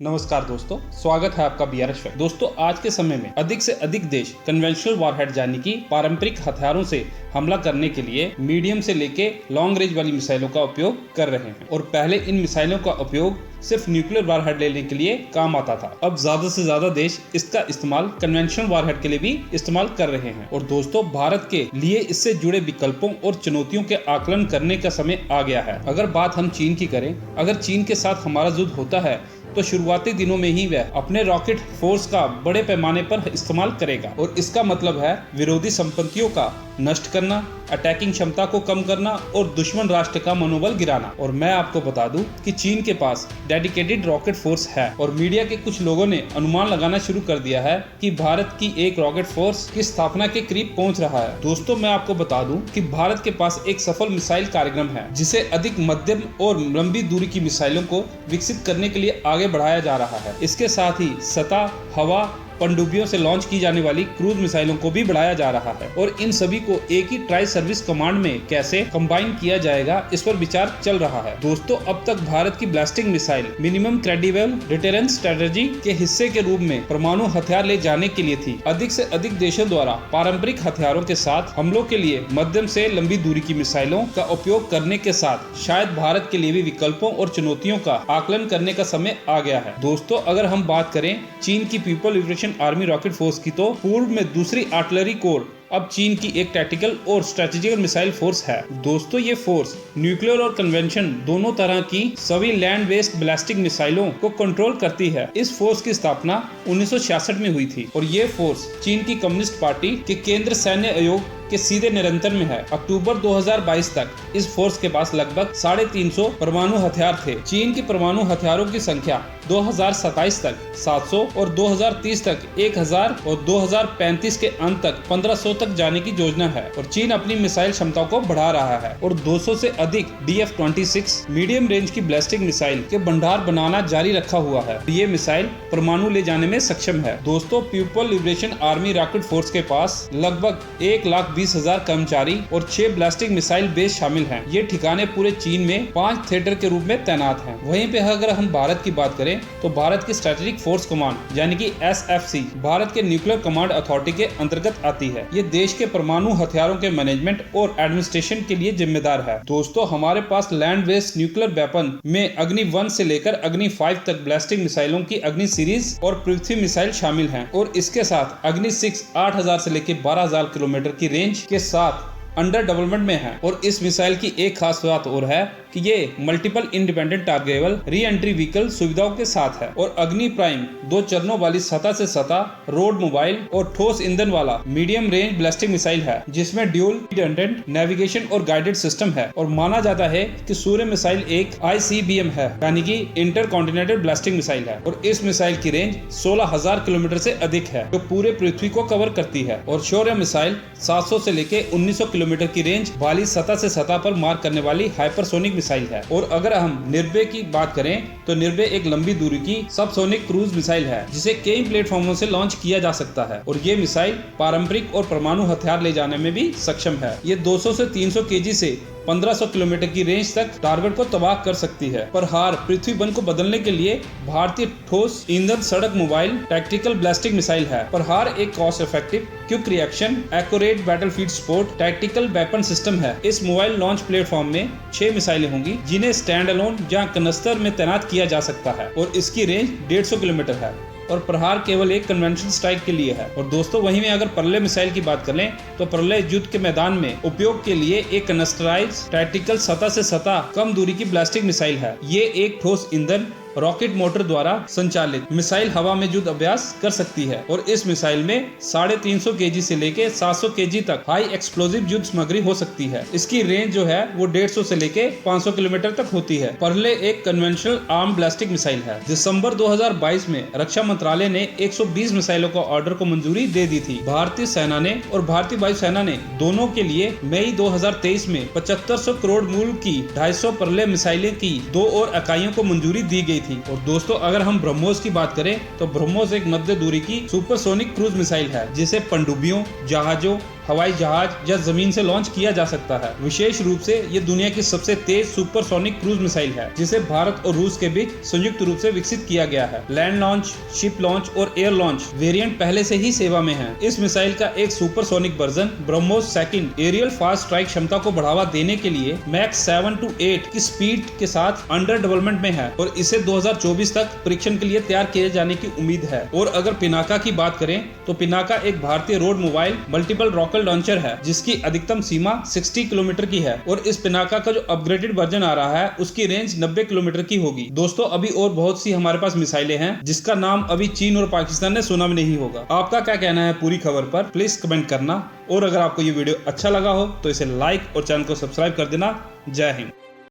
नमस्कार दोस्तों, स्वागत है आपका BRS पे। दोस्तों, आज के समय में अधिक से अधिक देश कन्वेंशनल वॉरहेड यानी कि पारंपरिक हथियारों से हमला करने के लिए मीडियम से लेके लॉन्ग रेंज वाली मिसाइलों का उपयोग कर रहे हैं। और पहले इन मिसाइलों का उपयोग सिर्फ न्यूक्लियर वॉरहेड लेने के लिए काम आता था। अब ज्यादा से ज्यादा देश इसका इस्तेमाल कन्वेंशनल वॉरहेड के लिए भी इस्तेमाल कर रहे हैं। और दोस्तों, भारत के लिए इससे जुड़े विकल्पों और चुनौतियों के आकलन करने का समय आ गया है। अगर बात हम चीन की करें, अगर चीन के साथ हमारा युद्ध होता है तो शुरुआती दिनों में ही वह अपने रॉकेट फोर्स का बड़े पैमाने पर इस्तेमाल करेगा। और इसका मतलब है विरोधी संपत्तियों का नष्ट करना, अटैकिंग क्षमता को कम करना और दुश्मन राष्ट्र का मनोबल गिराना। और मैं आपको बता दूं कि चीन के पास डेडिकेटेड रॉकेट फोर्स है और मीडिया के कुछ लोगों ने अनुमान लगाना शुरू कर दिया है कि भारत की एक रॉकेट फोर्स की स्थापना के करीब पहुंच रहा है। दोस्तों, मैं आपको बता दूं कि भारत के पास एक सफल मिसाइल कार्यक्रम है जिसे अधिक मध्यम और लंबी दूरी की मिसाइलों को विकसित करने के लिए आगे बढ़ाया जा रहा है। इसके साथ ही सतह, हवा, पनडुब्बियों से लॉन्च की जाने वाली क्रूज मिसाइलों को भी बढ़ाया जा रहा है। और इन सभी को एक ही ट्राई सर्विस कमांड में कैसे कंबाइन किया जाएगा, इस पर विचार चल रहा है। दोस्तों, अब तक भारत की blasting missile minimum credible deterrence strategy के हिस्से के रूप में परमाणु हथियार ले जाने के लिए थी। अधिक से अधिक देशों द्वारा पारंपरिक हथियारों के साथ हमलों के लिए मध्यम से लंबी दूरी की मिसाइलों का उपयोग करने के साथ शायद भारत के लिए भी विकल्पों और चुनौतियों का आकलन करने का समय आ गया है। दोस्तों, अगर हम बात करें चीन की people liberation army rocket force की, तो पूर्व में दूसरी आर्टिलरी कोर अब चीन की एक टैक्टिकल और स्ट्रेटेजिकल मिसाइल फोर्स है। दोस्तों, ये फोर्स न्यूक्लियर और कन्वेंशन दोनों तरह की सभी लैंड बेस्ड बैलिस्टिक मिसाइलों को कंट्रोल करती है। इस फोर्स की स्थापना 1966 में हुई थी और ये फोर्स चीन की कम्युनिस्ट पार्टी के केंद्र सैन्य आयोग के सीधे निरंतर में है। अक्टूबर 2022 तक इस फोर्स के पास लगभग 350 परमाणु हथियार थे। चीन की परमाणु हथियारों की संख्या 2027 तक 700 और 2030 तक 1000 और 2035 के अंत तक 1500 तक जाने की योजना है। और चीन अपनी मिसाइल क्षमता को बढ़ा रहा है और 200 से अधिक DF-26 मीडियम रेंज की बैलिस्टिक मिसाइल के भंडार बनाना जारी रखा हुआ है। ये मिसाइल परमाणु ले जाने में सक्षम है। दोस्तों, people liberation army rocket force के पास लगभग 1,20,000 कर्मचारी और 6 ब्लास्टिक मिसाइल बेस शामिल हैं। ये ठिकाने पूरे चीन में 5 थिएटर के रूप में तैनात हैं। वहीं पे अगर हम भारत की बात करें तो भारत की स्ट्रेटेजिक फोर्स कमांड यानी कि SFC भारत के न्यूक्लियर कमांड अथॉरिटी के अंतर्गत आती है। ये देश के परमाणु हथियारों के मैनेजमेंट और एडमिनिस्ट्रेशन के लिए जिम्मेदार है। दोस्तों, हमारे पास लैंड बेस्ड न्यूक्लियर वेपन में अग्नि 1 से लेकर अग्नि 5 तक ब्लास्टिक मिसाइलों की अग्नि सीरीज और पृथ्वी मिसाइल शामिल हैं। और इसके साथ अग्नि 6 8000 से लेकर 12000 किलोमीटर की रेंज के साथ अंडर डेवलपमेंट में है। और इस मिसाइल की एक खास बात और है कि ये multiple independent targetable re entry vehicle सुविधाओं के साथ है। और अग्नि प्राइम 2 चरणों वाली सतह से सतह, रोड मोबाइल और ठोस ईंधन वाला मीडियम रेंज बैलिस्टिक मिसाइल है जिसमें ड्यूल रिडंडेंट नेविगेशन और गाइडेड सिस्टम है। और माना जाता है कि सूर्य मिसाइल एक ICBM है यानी कि इंटर कॉन्टिनेंटल बैलिस्टिक मिसाइल है। और इस मिसाइल की रेंज 16,000 किलोमीटर से अधिक है जो पूरे पृथ्वी को कवर करती है। और शौर्य मिसाइल 700 से लेकर 1900 किलोमीटर की रेंज वाली सतह से सतह पर मार करने वाली हाइपरसोनिक मिसाइल है। और अगर हम निर्भय की बात करें तो निर्भय एक लंबी दूरी की सबसोनिक क्रूज मिसाइल है जिसे कई प्लेटफॉर्मों से लॉन्च किया जा सकता है। और ये मिसाइल पारंपरिक और परमाणु हथियार ले जाने में भी सक्षम है। ये 200 से 300 kg से 1500 किलोमीटर की रेंज तक टारगेट को तबाह कर सकती है। प्रहार पृथ्वी बन को बदलने के लिए भारतीय ठोस ईंधन सड़क मोबाइल टैक्टिकल ब्लास्टिक मिसाइल है। प्रहार एक cost effective, quick reaction, accurate battlefield support tactical weapon system है। इस मोबाइल लॉन्च प्लेटफॉर्म में 6 मिसाइलें होंगी जिन्हें स्टैंड अलोन या कनस्तर में तैनात किया जा सकता है। और इसकी रेंज 150 किलोमीटर है। और प्रहार केवल एक कन्वेंशनल स्ट्राइक के लिए है। और दोस्तों, वहीं में अगर प्रलय मिसाइल की बात कर लें तो प्रलय युद्ध के मैदान में उपयोग के लिए एक कनस्टराइज टैक्टिकल सतह से सतह कम दूरी की ब्लास्टिक मिसाइल है। ये एक ठोस ईंधन रॉकेट मोटर द्वारा संचालित मिसाइल हवा में युद्ध अभ्यास कर सकती है। और इस मिसाइल में 350 kg से लेके 700 kg तक हाई एक्सप्लोजिव युद्ध सामग्री हो सकती है। इसकी रेंज जो है वो 150 से लेके 500 किलोमीटर तक होती है। प्रलय एक कन्वेंशनल आर्म ब्लास्टिक मिसाइल है। दिसंबर 2022 में रक्षा मंत्रालय ने 120 मिसाइलों का ऑर्डर को मंजूरी दे दी थी। भारतीय सेना ने और भारतीय वायुसेना ने दोनों के लिए मई 2023 में 7500 करोड़ मूल्य की 250 प्रलय मिसाइलें की 2 और इकाइयों को मंजूरी दी गई थी। और दोस्तों, अगर हम ब्रह्मोस की बात करें तो ब्रह्मोस एक मध्य दूरी की सुपरसोनिक क्रूज मिसाइल है जिसे पनडुब्बियों, जहाजों, हवाई जहाज या जमीन से लॉन्च किया जा सकता है। विशेष रूप से ये दुनिया की सबसे तेज सुपरसोनिक क्रूज मिसाइल है, जिसे भारत और रूस के बीच संयुक्त रूप से विकसित किया गया है। लैंड लॉन्च, शिप लॉन्च और एयर लॉन्च वेरिएंट पहले से ही सेवा में है। इस मिसाइल का एक supersonic version BrahMos second aerial fast strike क्षमता को बढ़ावा देने के लिए मैक 7 to 8 की स्पीड के साथ अंडर डेवलपमेंट में है और इसे 2024 तक परीक्षण के लिए तैयार किए जाने की उम्मीद है। और अगर पिनाका की बात करें तो पिनाका एक भारतीय road mobile multiple rocket launcher है, जिसकी अधिकतम सीमा 60 किलोमीटर की है और इस पिनाका का जो अपग्रेडेड वर्जन आ रहा है उसकी रेंज 90 किलोमीटर की होगी। दोस्तों, अभी और बहुत सी हमारे पास मिसाइलें हैं जिसका नाम अभी चीन और पाकिस्तान ने सुना भी नहीं होगा। आपका क्या कहना है पूरी खबर पर, प्लीज कमेंट करना। और अगर आपको ये वीडियो अच्छा लगा हो तो इसे लाइक और चैनल को सब्सक्राइब कर देना। जय हिंद।